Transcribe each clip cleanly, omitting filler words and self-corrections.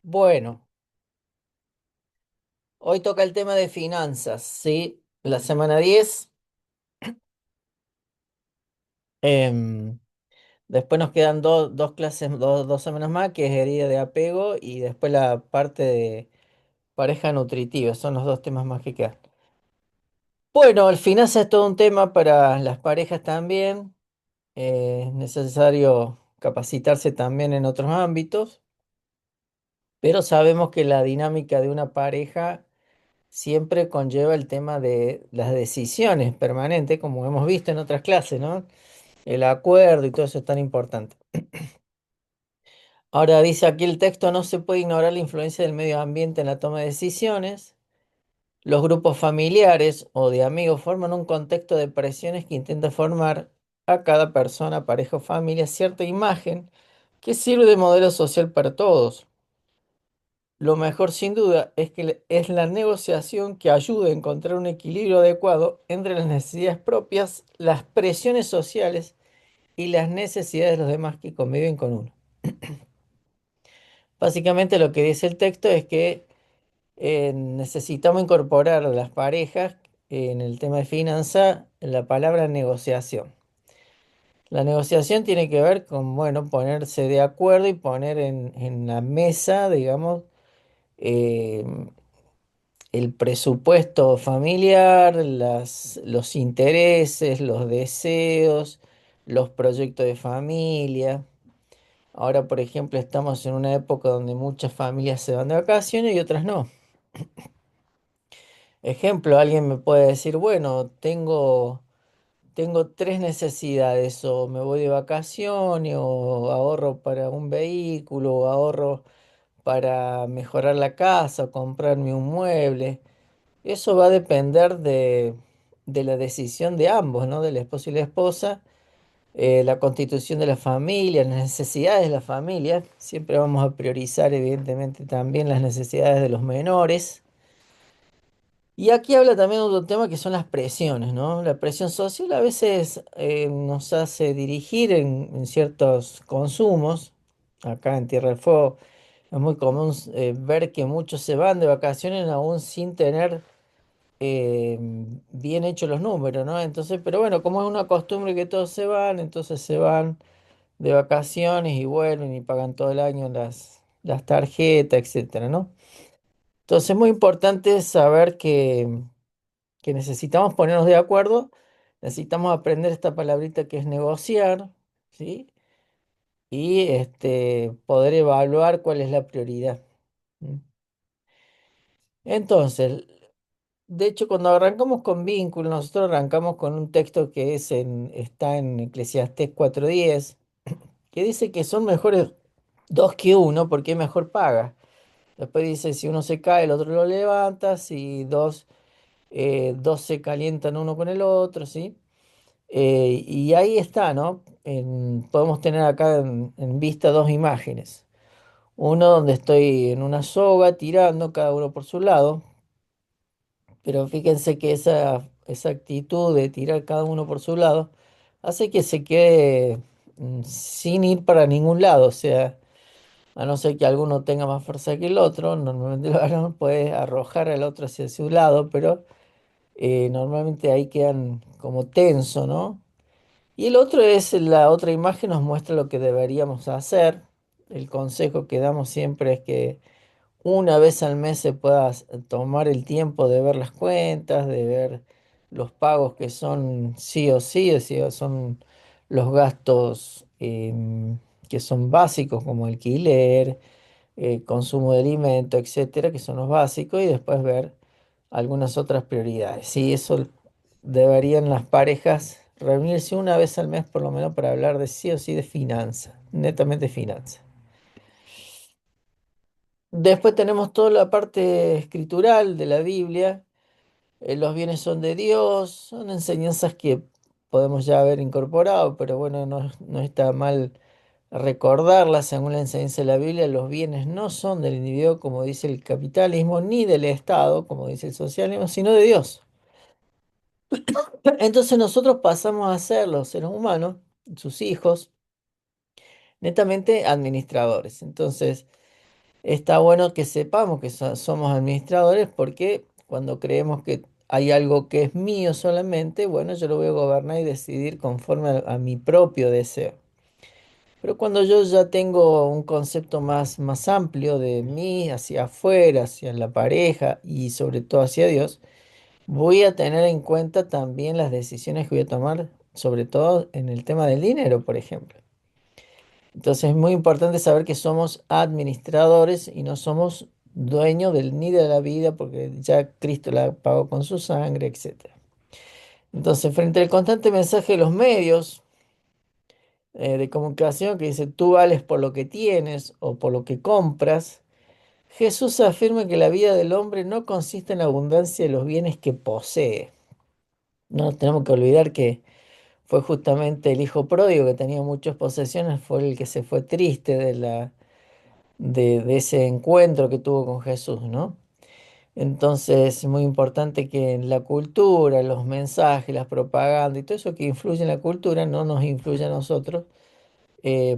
Bueno, hoy toca el tema de finanzas, ¿sí? La semana 10. em, Después nos quedan dos clases, dos semanas más, que es herida de apego y después la parte de pareja nutritiva. Son los dos temas más que quedan. Bueno, el finanzas es todo un tema para las parejas también. Es necesario capacitarse también en otros ámbitos, pero sabemos que la dinámica de una pareja siempre conlleva el tema de las decisiones permanentes, como hemos visto en otras clases, ¿no? El acuerdo y todo eso es tan importante. Ahora dice aquí el texto, no se puede ignorar la influencia del medio ambiente en la toma de decisiones. Los grupos familiares o de amigos forman un contexto de presiones que intenta formar a cada persona, pareja o familia cierta imagen que sirve de modelo social para todos. Lo mejor sin duda es que es la negociación que ayuda a encontrar un equilibrio adecuado entre las necesidades propias, las presiones sociales y las necesidades de los demás que conviven con uno. Básicamente lo que dice el texto es que necesitamos incorporar a las parejas en el tema de finanza la palabra negociación. La negociación tiene que ver con, bueno, ponerse de acuerdo y poner en la mesa, digamos, eh, el presupuesto familiar, los intereses, los deseos, los proyectos de familia. Ahora, por ejemplo, estamos en una época donde muchas familias se van de vacaciones y otras no. Ejemplo, alguien me puede decir, bueno, tengo tres necesidades, o me voy de vacaciones, o ahorro para un vehículo, o ahorro para mejorar la casa, o comprarme un mueble. Eso va a depender de la decisión de ambos, ¿no? Del esposo y la esposa, la constitución de la familia, las necesidades de la familia. Siempre vamos a priorizar, evidentemente, también las necesidades de los menores. Y aquí habla también de otro tema que son las presiones, ¿no? La presión social a veces nos hace dirigir en ciertos consumos. Acá en Tierra del Fuego es muy común ver que muchos se van de vacaciones aún sin tener eh, bien hechos los números, ¿no? Entonces, pero bueno, como es una costumbre que todos se van, entonces se van de vacaciones y vuelven y pagan todo el año las tarjetas, etcétera, ¿no? Entonces es muy importante saber que necesitamos ponernos de acuerdo, necesitamos aprender esta palabrita que es negociar, ¿sí? Y poder evaluar cuál es la prioridad. ¿Mm? Entonces, de hecho, cuando arrancamos con vínculo, nosotros arrancamos con un texto que está en Eclesiastés 4:10, que dice que son mejores dos que uno porque mejor paga. Después dice, si uno se cae, el otro lo levanta, si dos se calientan uno con el otro, ¿sí? Y ahí está, ¿no? Podemos tener acá en vista dos imágenes. Uno donde estoy en una soga tirando cada uno por su lado, pero fíjense que esa actitud de tirar cada uno por su lado hace que se quede sin ir para ningún lado. O sea, a no ser que alguno tenga más fuerza que el otro, normalmente el varón puede arrojar al otro hacia su lado, pero normalmente ahí quedan como tenso, ¿no? Y el otro es la otra imagen, nos muestra lo que deberíamos hacer. El consejo que damos siempre es que una vez al mes se pueda tomar el tiempo de ver las cuentas, de ver los pagos que son sí o sí, es decir, son los gastos que son básicos como alquiler, consumo de alimento, etcétera, que son los básicos, y después ver algunas otras prioridades. Sí, eso deberían las parejas reunirse una vez al mes por lo menos para hablar de sí o sí de finanzas, netamente finanzas. Después tenemos toda la parte escritural de la Biblia. Los bienes son de Dios, son enseñanzas que podemos ya haber incorporado, pero bueno, no está mal recordarlas. Según la enseñanza de la Biblia, los bienes no son del individuo, como dice el capitalismo, ni del Estado, como dice el socialismo, sino de Dios. Entonces nosotros pasamos a ser los seres humanos, sus hijos, netamente administradores. Entonces, está bueno que sepamos que somos administradores porque cuando creemos que hay algo que es mío solamente, bueno, yo lo voy a gobernar y decidir conforme a mi propio deseo. Pero cuando yo ya tengo un concepto más amplio de mí hacia afuera, hacia la pareja y sobre todo hacia Dios, voy a tener en cuenta también las decisiones que voy a tomar, sobre todo en el tema del dinero, por ejemplo. Entonces es muy importante saber que somos administradores y no somos dueños ni de la vida porque ya Cristo la pagó con su sangre, etcétera. Entonces, frente al constante mensaje de los medios de comunicación que dice tú vales por lo que tienes o por lo que compras, Jesús afirma que la vida del hombre no consiste en la abundancia de los bienes que posee. No tenemos que olvidar que fue justamente el hijo pródigo que tenía muchas posesiones, fue el que se fue triste de ese encuentro que tuvo con Jesús, ¿no? Entonces es muy importante que en la cultura, los mensajes, las propagandas y todo eso que influye en la cultura no nos influya a nosotros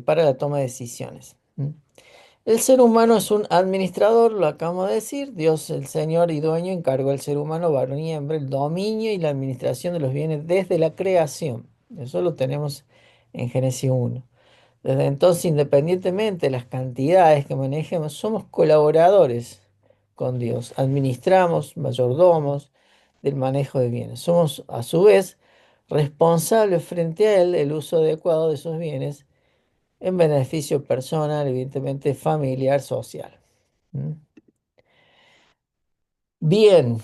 para la toma de decisiones. ¿M? El ser humano es un administrador, lo acabamos de decir. Dios, el Señor y dueño, encargó al ser humano, varón y hembra, el dominio y la administración de los bienes desde la creación. Eso lo tenemos en Génesis 1. Desde entonces, independientemente de las cantidades que manejemos, somos colaboradores con Dios. Administramos, mayordomos del manejo de bienes. Somos, a su vez, responsables frente a Él del uso adecuado de esos bienes en beneficio personal, evidentemente familiar, social. ¿Mm? Bien,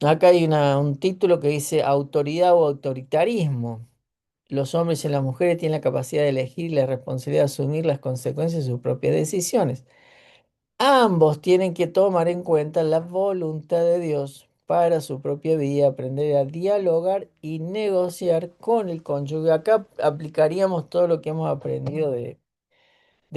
acá hay un título que dice autoridad o autoritarismo. Los hombres y las mujeres tienen la capacidad de elegir y la responsabilidad de asumir las consecuencias de sus propias decisiones. Ambos tienen que tomar en cuenta la voluntad de Dios para su propia vida, aprender a dialogar y negociar con el cónyuge. Acá aplicaríamos todo lo que hemos aprendido de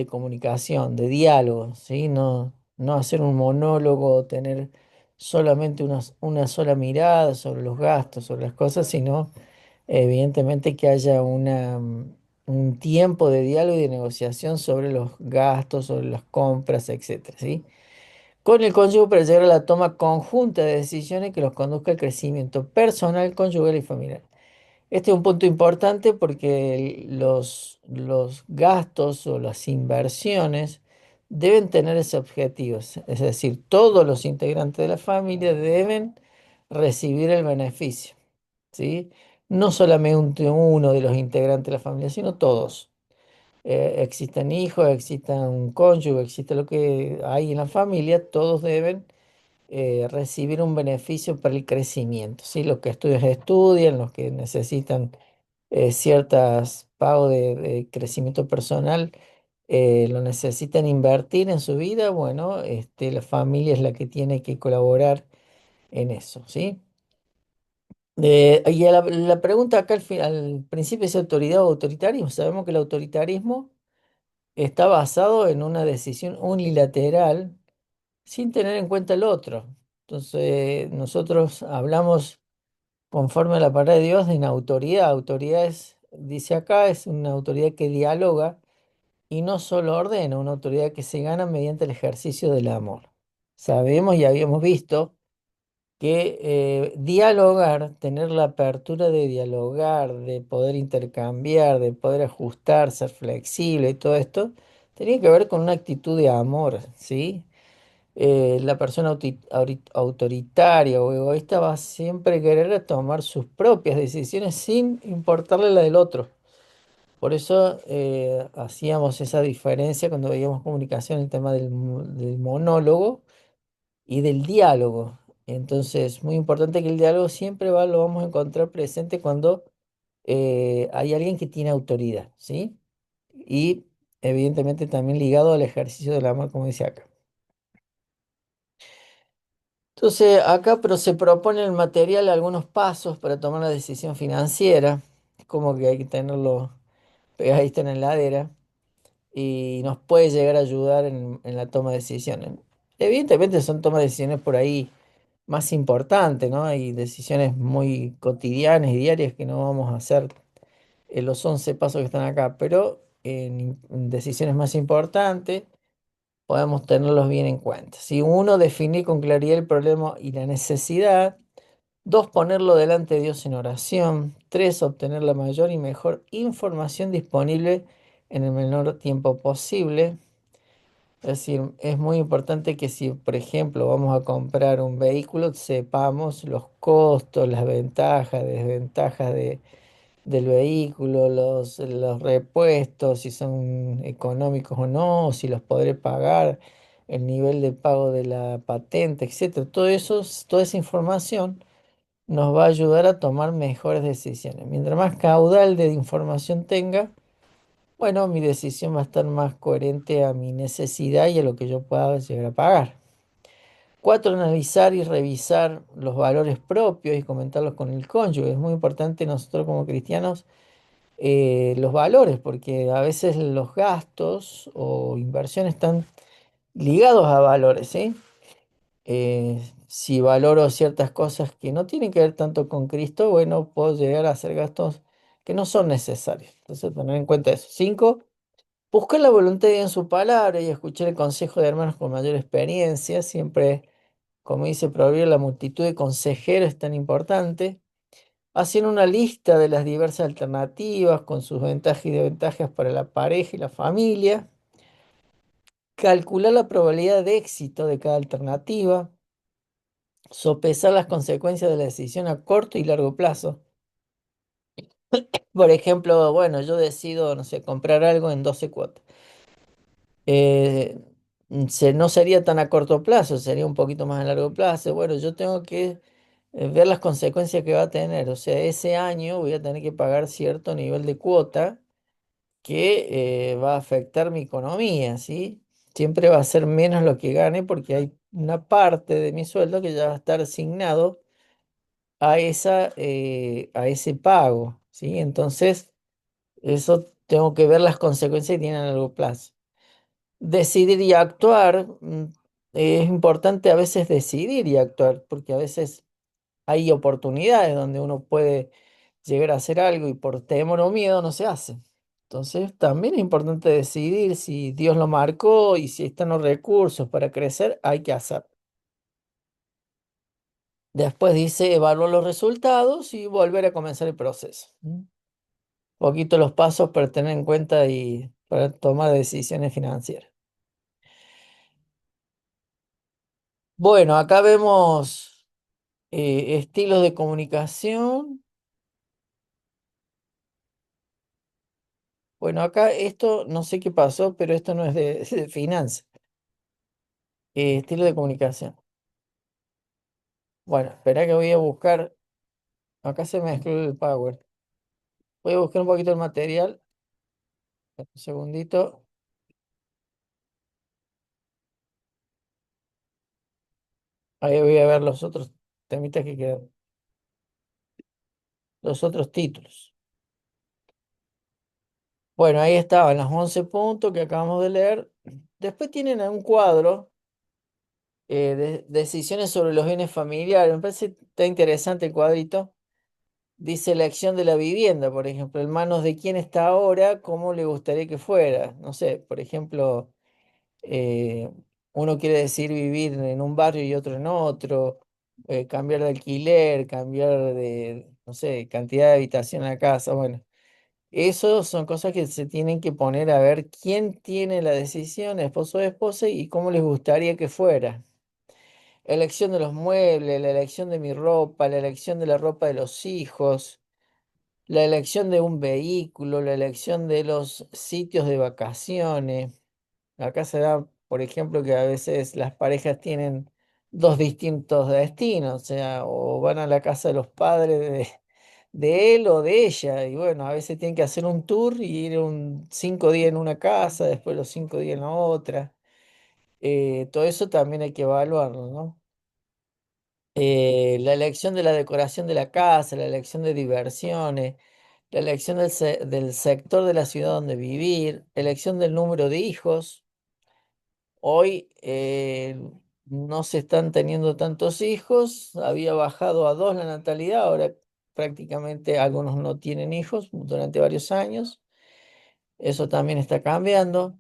comunicación, de diálogo, ¿sí? No hacer un monólogo, tener solamente una sola mirada sobre los gastos, sobre las cosas, sino evidentemente que haya un tiempo de diálogo y de negociación sobre los gastos, sobre las compras, etcétera, ¿sí? Con el cónyuge para llegar a la toma conjunta de decisiones que los conduzca al crecimiento personal, conyugal y familiar. Este es un punto importante porque los gastos o las inversiones deben tener ese objetivo. Es decir, todos los integrantes de la familia deben recibir el beneficio, ¿sí? No solamente uno de los integrantes de la familia, sino todos. Existan hijos, existan un cónyuge, exista lo que hay en la familia, todos deben recibir un beneficio para el crecimiento, ¿sí? Los que estudian, los que necesitan ciertos pagos de crecimiento personal, lo necesitan invertir en su vida, bueno, la familia es la que tiene que colaborar en eso, ¿sí? Y la pregunta acá al principio es autoridad o autoritarismo. Sabemos que el autoritarismo está basado en una decisión unilateral sin tener en cuenta el otro. Entonces, nosotros hablamos conforme a la palabra de Dios en autoridad. Autoridad es, dice acá, es una autoridad que dialoga y no solo ordena, una autoridad que se gana mediante el ejercicio del amor. Sabemos y habíamos visto que dialogar, tener la apertura de dialogar, de poder intercambiar, de poder ajustar, ser flexible y todo esto, tenía que ver con una actitud de amor, ¿sí? La persona autoritaria o egoísta va a siempre querer tomar sus propias decisiones sin importarle la del otro. Por eso hacíamos esa diferencia cuando veíamos comunicación, el tema del monólogo y del diálogo. Entonces, muy importante que el diálogo siempre lo vamos a encontrar presente cuando hay alguien que tiene autoridad, ¿sí? Y evidentemente también ligado al ejercicio del amor, como dice acá. Entonces, acá pero se propone en el material algunos pasos para tomar la decisión financiera, como que hay que tenerlo pegadito en la heladera y nos puede llegar a ayudar en la toma de decisiones. Evidentemente son tomas de decisiones por ahí más importantes, ¿no? Hay decisiones muy cotidianas y diarias que no vamos a hacer en los 11 pasos que están acá, pero en decisiones más importantes podemos tenerlos bien en cuenta. Si uno, definir con claridad el problema y la necesidad. Dos, ponerlo delante de Dios en oración. Tres, obtener la mayor y mejor información disponible en el menor tiempo posible. Es decir, es muy importante que si, por ejemplo, vamos a comprar un vehículo, sepamos los costos, las ventajas, desventajas del vehículo, los repuestos, si son económicos o no, si los podré pagar, el nivel de pago de la patente, etcétera. Todo eso, toda esa información nos va a ayudar a tomar mejores decisiones. Mientras más caudal de información tenga, bueno, mi decisión va a estar más coherente a mi necesidad y a lo que yo pueda llegar a pagar. Cuatro, analizar y revisar los valores propios y comentarlos con el cónyuge. Es muy importante nosotros como cristianos los valores, porque a veces los gastos o inversiones están ligados a valores, ¿sí? Si valoro ciertas cosas que no tienen que ver tanto con Cristo, bueno, puedo llegar a hacer gastos que no son necesarios. Entonces, tener en cuenta eso. Cinco, buscar la voluntad de Dios en su palabra y escuchar el consejo de hermanos con mayor experiencia. Siempre, como dice el proverbio, la multitud de consejeros es tan importante. Hacer una lista de las diversas alternativas con sus ventajas y desventajas para la pareja y la familia. Calcular la probabilidad de éxito de cada alternativa. Sopesar las consecuencias de la decisión a corto y largo plazo. Por ejemplo, bueno, yo decido, no sé, comprar algo en 12 cuotas. Eh, no sería tan a corto plazo, sería un poquito más a largo plazo. Bueno, yo tengo que ver las consecuencias que va a tener. O sea, ese año voy a tener que pagar cierto nivel de cuota que va a afectar mi economía, ¿sí? Siempre va a ser menos lo que gane porque hay una parte de mi sueldo que ya va a estar asignado a ese pago, ¿sí? Entonces, eso tengo que ver las consecuencias que tiene a largo plazo. Decidir y actuar, es importante a veces decidir y actuar, porque a veces hay oportunidades donde uno puede llegar a hacer algo y por temor o miedo no se hace. Entonces, también es importante decidir si Dios lo marcó y si están los recursos para crecer, hay que hacer. Después dice evaluar los resultados y volver a comenzar el proceso. Poquito los pasos para tener en cuenta y para tomar decisiones financieras. Bueno, acá vemos estilos de comunicación. Bueno, acá esto no sé qué pasó, pero esto no es de, de finanzas. Estilo de comunicación. Bueno, espera que voy a buscar. Acá se mezcló el Power. Voy a buscar un poquito el material. Un segundito. Ahí voy a ver los otros temitas que quedan. Los otros títulos. Bueno, ahí estaban los 11 puntos que acabamos de leer. Después tienen un cuadro de decisiones sobre los bienes familiares. Me parece que está interesante el cuadrito. Dice elección de la vivienda, por ejemplo, en manos de quién está ahora, cómo le gustaría que fuera. No sé, por ejemplo, eh, uno quiere decir vivir en un barrio y otro en otro, cambiar de alquiler, cambiar de, no sé, cantidad de habitación en la casa. Bueno, eso son cosas que se tienen que poner a ver quién tiene la decisión, esposo o esposa, y cómo les gustaría que fuera. Elección de los muebles, la elección de mi ropa, la elección de la ropa de los hijos, la elección de un vehículo, la elección de los sitios de vacaciones. Acá se da, por ejemplo, que a veces las parejas tienen dos distintos destinos, o sea, o van a la casa de los padres de él o de ella, y bueno, a veces tienen que hacer un tour y ir 5 días en una casa, después los 5 días en la otra. Todo eso también hay que evaluarlo, ¿no? La elección de la decoración de la casa, la elección de diversiones, la elección del sector de la ciudad donde vivir, elección del número de hijos. Hoy no se están teniendo tantos hijos, había bajado a 2 la natalidad, ahora prácticamente algunos no tienen hijos durante varios años, eso también está cambiando.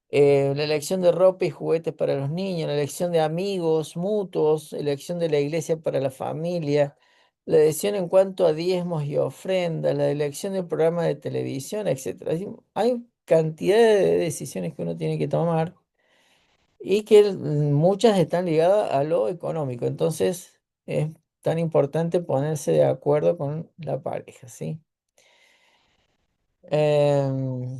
La elección de ropa y juguetes para los niños, la elección de amigos mutuos, elección de la iglesia para la familia, la elección en cuanto a diezmos y ofrendas, la elección del programa de televisión, etcétera. Hay cantidad de decisiones que uno tiene que tomar y que muchas están ligadas a lo económico. Entonces es tan importante ponerse de acuerdo con la pareja, ¿sí? Em,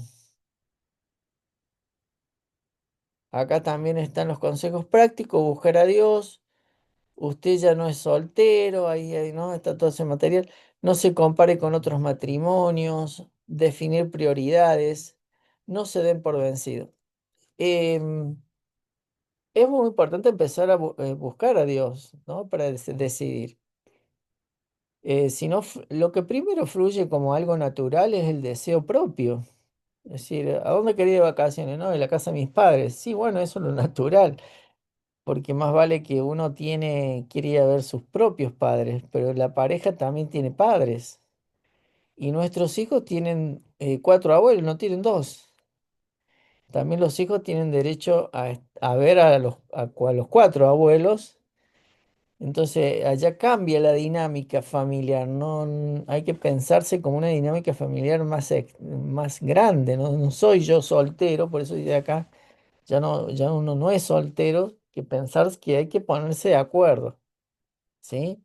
Acá también están los consejos prácticos, buscar a Dios. Usted ya no es soltero, ahí, ¿no? Está todo ese material. No se compare con otros matrimonios, definir prioridades, no se den por vencido. Em, es muy importante empezar a buscar a Dios, ¿no? Para decidir. Si no, lo que primero fluye como algo natural es el deseo propio. Es decir, ¿a dónde quería ir de vacaciones? No, en la casa de mis padres. Sí, bueno, eso es lo natural. Porque más vale que uno quiere ir a ver sus propios padres, pero la pareja también tiene padres. Y nuestros hijos tienen cuatro abuelos, no tienen dos. También los hijos tienen derecho a ver a los cuatro abuelos. Entonces, allá cambia la dinámica familiar, no hay que pensarse como una dinámica familiar más grande, ¿no? No soy yo soltero, por eso dice acá, ya uno no es soltero, que pensar que hay que ponerse de acuerdo. ¿Sí?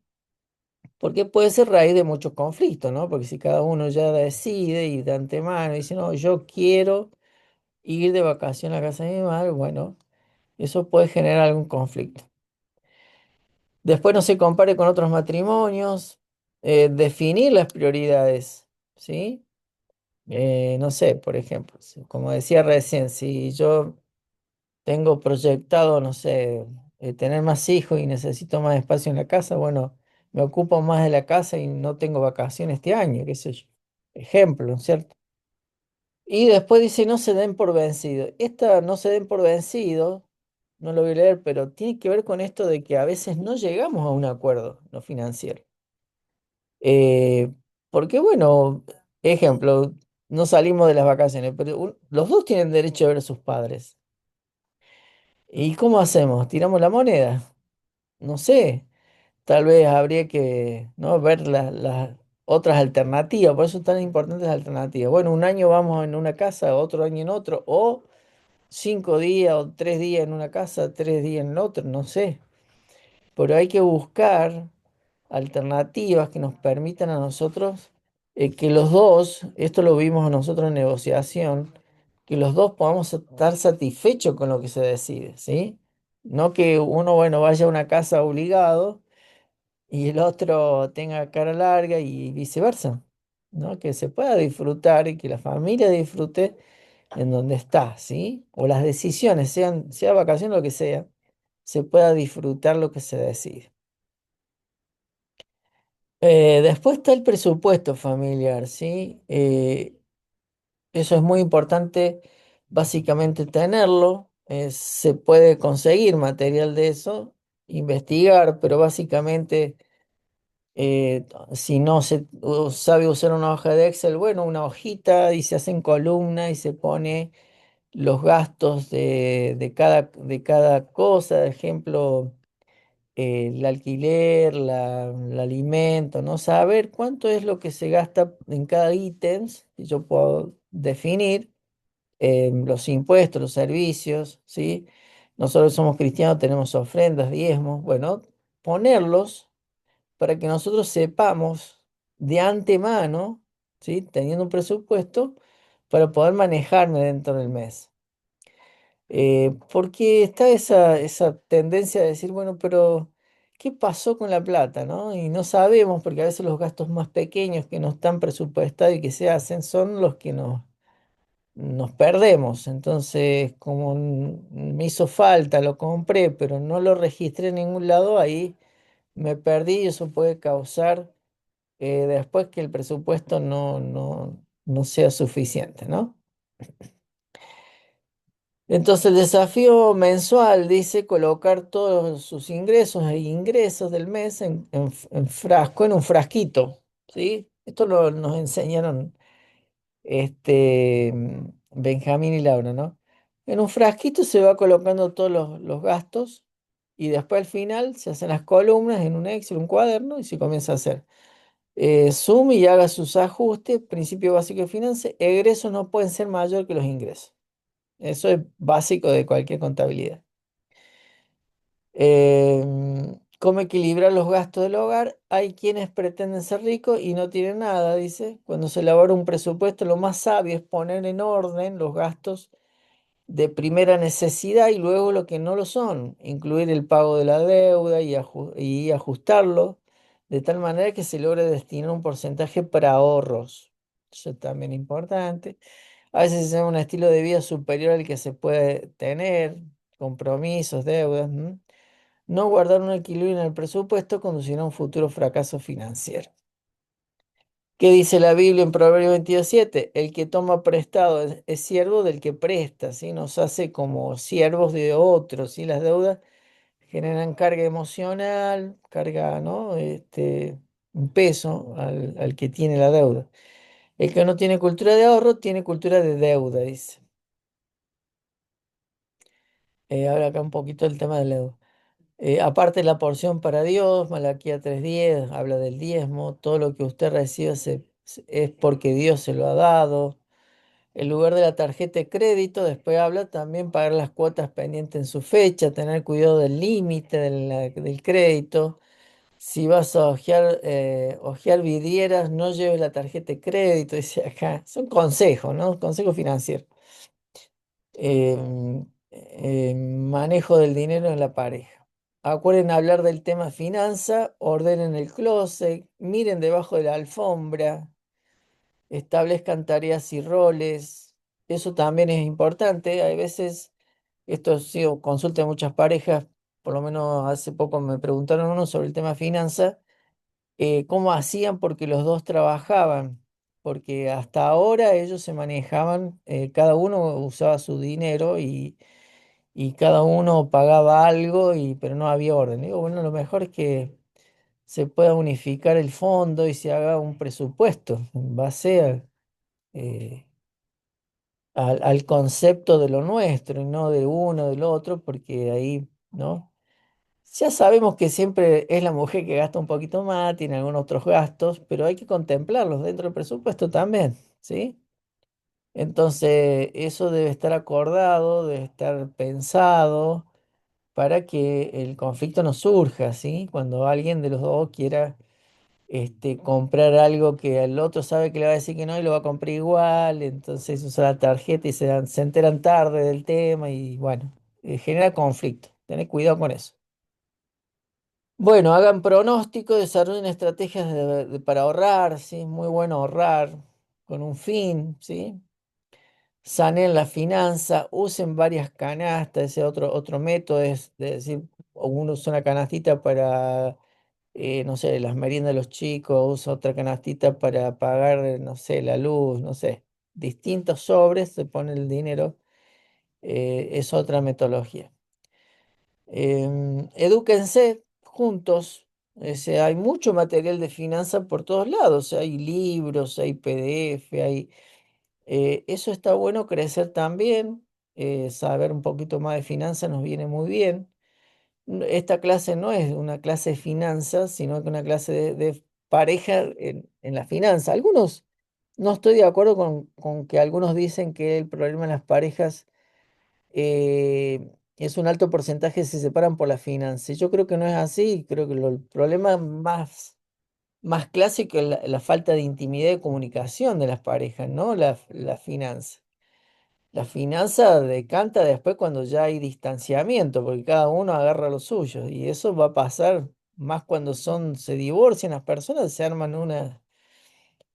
Porque puede ser raíz de muchos conflictos, ¿no? Porque si cada uno ya decide y de antemano dice, no, yo quiero ir de vacaciones a casa de mi madre, bueno, eso puede generar algún conflicto. Después no se compare con otros matrimonios, definir las prioridades, ¿sí? No sé, por ejemplo, como decía recién, si yo tengo proyectado, no sé, tener más hijos y necesito más espacio en la casa, bueno, me ocupo más de la casa y no tengo vacaciones este año, qué sé yo. Ejemplo, ¿no es cierto? Y después dice, no se den por vencido. Esta no se den por vencido, no lo voy a leer, pero tiene que ver con esto de que a veces no llegamos a un acuerdo no financiero. Eh, Porque, bueno, ejemplo, no salimos de las vacaciones, pero los dos tienen derecho a ver a sus padres. ¿Y cómo hacemos? ¿Tiramos la moneda? No sé, tal vez habría que, ¿no? Ver las otras alternativas, por eso es tan importantes las alternativas. Bueno, un año vamos en una casa, otro año en otro, o 5 días o 3 días en una casa, 3 días en otro, no sé. Pero hay que buscar alternativas que nos permitan a nosotros que los dos, esto lo vimos nosotros en negociación, que los dos podamos estar satisfechos con lo que se decide, ¿sí? No que uno, bueno, vaya a una casa obligado y el otro tenga cara larga y viceversa, ¿no? Que se pueda disfrutar y que la familia disfrute en donde está, ¿sí? O las decisiones, sea vacación o lo que sea, se pueda disfrutar lo que se decide. Después está el presupuesto familiar, ¿sí? Eso es muy importante, básicamente tenerlo. Se puede conseguir material de eso, investigar, pero básicamente si no se sabe usar una hoja de Excel, bueno, una hojita y se hacen columnas y se pone los gastos de cada cosa, ejemplo, el alquiler, el alimento, ¿no? Saber cuánto es lo que se gasta en cada ítem, que yo puedo definir, los impuestos, los servicios, ¿sí? Nosotros somos cristianos, tenemos ofrendas, diezmos, bueno, ponerlos para que nosotros sepamos de antemano, ¿sí? Teniendo un presupuesto, para poder manejarme dentro del mes. Porque está esa tendencia de decir, bueno, pero ¿qué pasó con la plata, no? Y no sabemos, porque a veces los gastos más pequeños que no están presupuestados y que se hacen son los que nos perdemos. Entonces, como me hizo falta, lo compré, pero no lo registré en ningún lado, ahí me perdí y eso puede causar después que el presupuesto no sea suficiente, ¿no? Entonces el desafío mensual dice colocar todos sus ingresos e ingresos del mes en un frasquito, ¿sí? Esto nos enseñaron Benjamín y Laura, ¿no? En un frasquito se va colocando todos los gastos y después al final se hacen las columnas en un Excel, un cuaderno y se comienza a hacer. Sume y haga sus ajustes, principio básico de finanzas, egresos no pueden ser mayor que los ingresos. Eso es básico de cualquier contabilidad. ¿Cómo equilibrar los gastos del hogar? Hay quienes pretenden ser ricos y no tienen nada, dice. Cuando se elabora un presupuesto, lo más sabio es poner en orden los gastos de primera necesidad y luego lo que no lo son, incluir el pago de la deuda y ajustarlo de tal manera que se logre destinar un porcentaje para ahorros. Eso es también importante. A veces se llama un estilo de vida superior al que se puede tener, compromisos, deudas. No guardar un equilibrio en el presupuesto conducirá a un futuro fracaso financiero. ¿Qué dice la Biblia en Proverbios 22:7? El que toma prestado es siervo del que presta, ¿sí? Nos hace como siervos de otros, ¿sí? Las deudas generan carga emocional, carga, ¿no? Un peso al que tiene la deuda. El que no tiene cultura de ahorro tiene cultura de deuda, dice. Ahora acá un poquito el tema de la deuda. Aparte la porción para Dios, Malaquía 3:10 habla del diezmo, todo lo que usted recibe es porque Dios se lo ha dado. En lugar de la tarjeta de crédito, después habla también pagar las cuotas pendientes en su fecha, tener cuidado del límite del crédito. Si vas a hojear vidrieras, no lleves la tarjeta de crédito, dice acá. Son consejos, ¿no? Consejos financieros. Manejo del dinero en la pareja. Acuerden hablar del tema finanza, ordenen el closet, miren debajo de la alfombra, establezcan tareas y roles. Eso también es importante. Hay veces, esto ha sido consulta de muchas parejas, por lo menos hace poco me preguntaron uno sobre el tema finanza, cómo hacían porque los dos trabajaban, porque hasta ahora ellos se manejaban, cada uno usaba su dinero y cada uno pagaba algo, pero no había orden. Digo, bueno, lo mejor es que se pueda unificar el fondo y se haga un presupuesto en base eh, al concepto de lo nuestro y no de uno, del otro, porque ahí, ¿no? Ya sabemos que siempre es la mujer que gasta un poquito más, tiene algunos otros gastos, pero hay que contemplarlos dentro del presupuesto también, ¿sí? Entonces, eso debe estar acordado, debe estar pensado para que el conflicto no surja, ¿sí? Cuando alguien de los dos quiera comprar algo que el otro sabe que le va a decir que no y lo va a comprar igual, entonces usa la tarjeta y se enteran tarde del tema y bueno, genera conflicto. Tener cuidado con eso. Bueno, hagan pronóstico, desarrollen estrategias para ahorrar, ¿sí? Muy bueno ahorrar con un fin, ¿sí? Sanen la finanza, usen varias canastas, ese otro método es de decir, uno usa una canastita para, no sé, las meriendas de los chicos, usa otra canastita para pagar, no sé, la luz, no sé, distintos sobres, se pone el dinero, es otra metodología. Edúquense juntos, hay mucho material de finanzas por todos lados, hay libros, hay PDF, eso está bueno crecer también, saber un poquito más de finanzas nos viene muy bien. Esta clase no es una clase de finanzas, sino que una clase de pareja en la finanza. Algunos, no estoy de acuerdo con que algunos dicen que el problema en las parejas es un alto porcentaje se separan por las finanzas. Yo creo que no es así, creo que el problema más clásico es la falta de intimidad y comunicación de las parejas, ¿no? La finanza. La finanza decanta después cuando ya hay distanciamiento, porque cada uno agarra lo suyo. Y eso va a pasar más cuando se divorcian las personas, se arman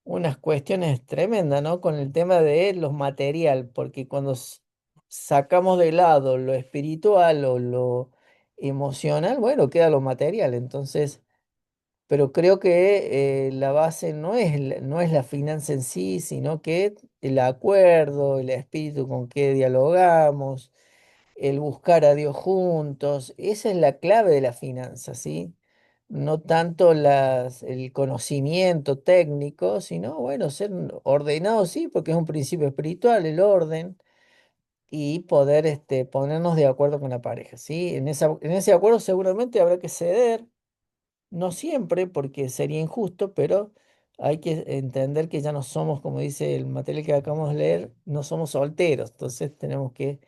unas cuestiones tremendas, ¿no? Con el tema de los material, porque cuando sacamos de lado lo espiritual o lo emocional, bueno, queda lo material. Entonces, pero creo que la base no es la finanza en sí, sino que el acuerdo, el espíritu con que dialogamos, el buscar a Dios juntos, esa es la clave de la finanza, ¿sí? No tanto el conocimiento técnico, sino, bueno, ser ordenado, sí, porque es un principio espiritual, el orden, y poder ponernos de acuerdo con la pareja, ¿sí? En ese acuerdo seguramente habrá que ceder, no siempre porque sería injusto, pero hay que entender que ya no somos, como dice el material que acabamos de leer, no somos solteros, entonces tenemos que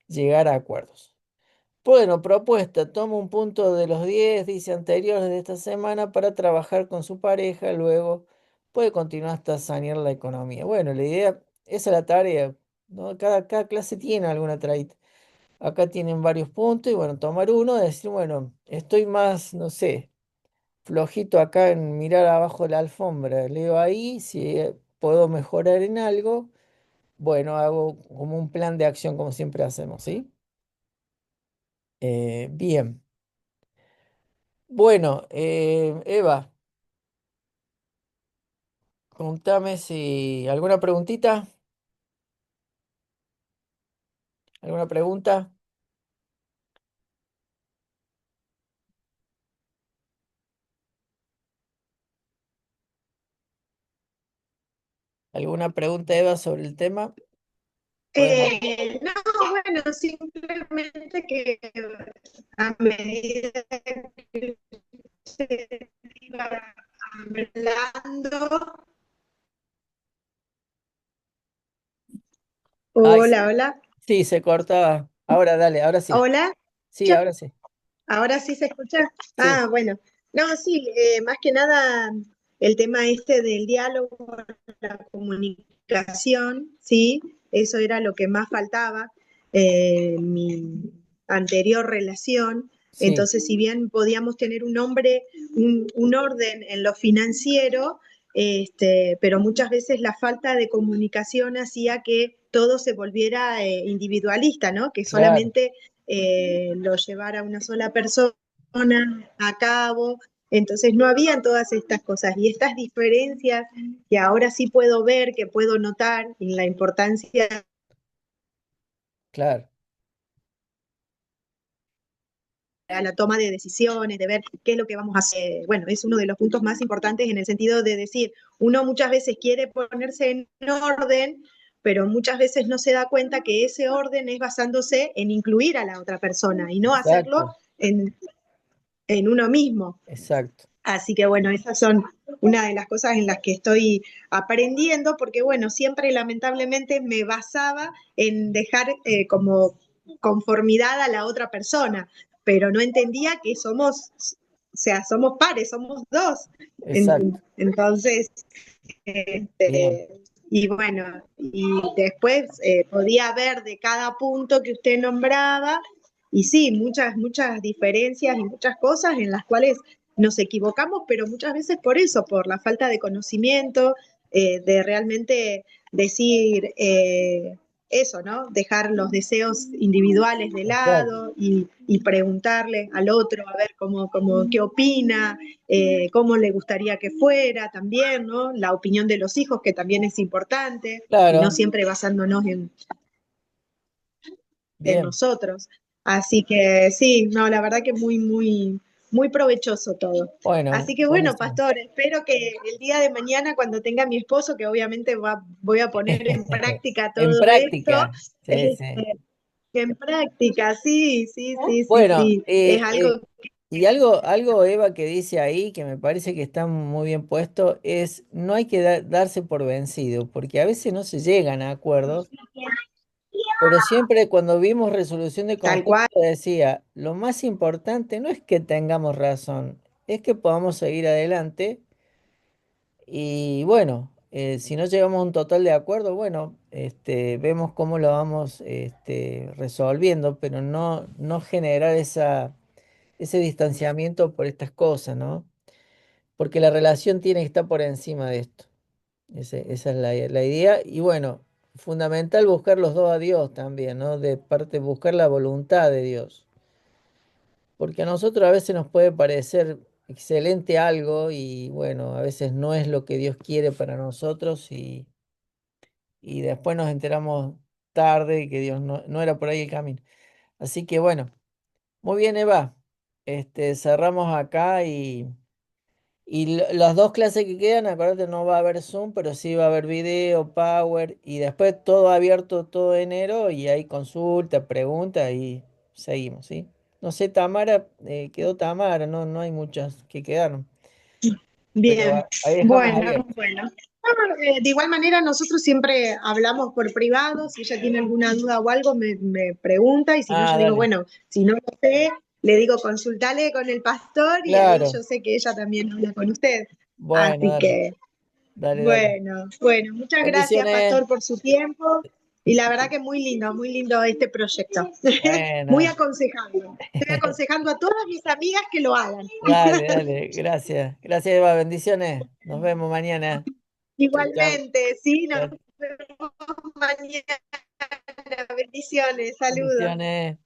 llegar a acuerdos. Bueno, propuesta, toma un punto de los 10 dice anteriores de esta semana para trabajar con su pareja, luego puede continuar hasta sanear la economía. Bueno, la idea, esa es la tarea, ¿no? Cada clase tiene alguna traída. Acá tienen varios puntos y bueno, tomar uno, decir, bueno, estoy más, no sé, flojito acá en mirar abajo de la alfombra, leo ahí, si puedo mejorar en algo, bueno, hago como un plan de acción como siempre hacemos, ¿sí? Bien. Bueno, Eva, contame si alguna preguntita, alguna pregunta, alguna pregunta, Eva, sobre el tema. Podemos. No, bueno, simplemente que a medida que se iba hablando, Ay, hola, hola, sí, se cortaba. Ahora dale, ahora sí. hola, Sí, ahora sí. ahora sí se escucha. Sí, Ah, bueno. No, sí, más que nada el tema este del diálogo, la comunicación, sí, eso era lo que más faltaba en mi anterior relación. sí, Entonces, si bien podíamos tener un orden en lo financiero, pero muchas veces la falta de comunicación hacía que todo se volviera individualista, ¿no? Que claro, solamente lo llevara una sola persona a cabo. Entonces no habían todas estas cosas y estas diferencias que ahora sí puedo ver, que puedo notar en la importancia claro, a la toma de decisiones, de ver qué es lo que vamos a hacer. Bueno, es uno de los puntos más importantes en el sentido de decir, uno muchas veces quiere ponerse en orden, pero muchas veces no se da cuenta que ese orden es basándose en incluir a la otra persona y no hacerlo exacto, en uno mismo. exacto, Así que bueno, esas son una de las cosas en las que estoy aprendiendo, porque bueno, siempre lamentablemente me basaba en dejar como conformidad a la otra persona, pero no entendía que somos, o sea, somos pares, somos dos. exacto. Entonces, Bien, y bueno, y después podía ver de cada punto que usted nombraba, y sí, muchas diferencias y muchas cosas en las cuales nos equivocamos, pero muchas veces por eso, por la falta de conocimiento, de realmente decir eso, ¿no? Dejar los deseos individuales de exacto, lado y preguntarle al otro a ver qué opina, cómo le gustaría que fuera también, ¿no? La opinión de los hijos, que también es importante, y no claro, siempre basándonos en bien. nosotros. Así que sí, no, la verdad que muy provechoso todo. Bueno, Así que bueno, buenísimo. pastor, espero que el día de mañana, cuando tenga a mi esposo, que obviamente voy a poner en práctica En todo esto, práctica, sí, este, sí. en práctica, sí, sí, sí, sí, Bueno, sí. Es algo. y algo, Eva, que dice ahí, que me parece que está muy bien puesto, es no hay que darse por vencido, porque a veces no se llegan a acuerdos, pero siempre cuando vimos resolución de Tal cual. conflicto decía, lo más importante no es que tengamos razón, es que podamos seguir adelante y bueno, si no llegamos a un total de acuerdo, bueno, vemos cómo lo vamos resolviendo, pero no generar ese distanciamiento por estas cosas, ¿no? Porque la relación tiene que estar por encima de esto. Esa es la idea. Y bueno, fundamental buscar los dos a Dios también, ¿no? De parte, buscar la voluntad de Dios. Porque a nosotros a veces nos puede parecer excelente algo y bueno, a veces no es lo que Dios quiere para nosotros y después nos enteramos tarde que Dios no era por ahí el camino. Así que bueno, muy bien, Eva. Cerramos acá Y las dos clases que quedan, acuérdate, no va a haber Zoom, pero sí va a haber video, Power, y después todo abierto todo enero, y hay consulta, pregunta, y seguimos, ¿sí? No sé, Tamara, quedó Tamara, no, no hay muchas que quedaron, pero Bien, ahí dejamos bueno, abierto. bueno. De igual manera, nosotros siempre hablamos por privado, si ella tiene alguna duda o algo, me pregunta, y si no, Ah, yo digo, dale, bueno, si no lo sé, le digo, consultale con el pastor, y ahí claro, yo sé que ella también habla con usted. bueno, Así dale, que, dale, dale. bueno, muchas gracias, Bendiciones, pastor, por su tiempo, y la verdad que muy lindo este proyecto. Muy bueno, aconsejable. Estoy aconsejando a todas mis amigas que lo hagan. dale, dale, gracias, gracias, Eva, bendiciones, nos vemos mañana, chau, chau, Igualmente, sí, nos chau, vemos mañana. Bendiciones, saludos. bendiciones.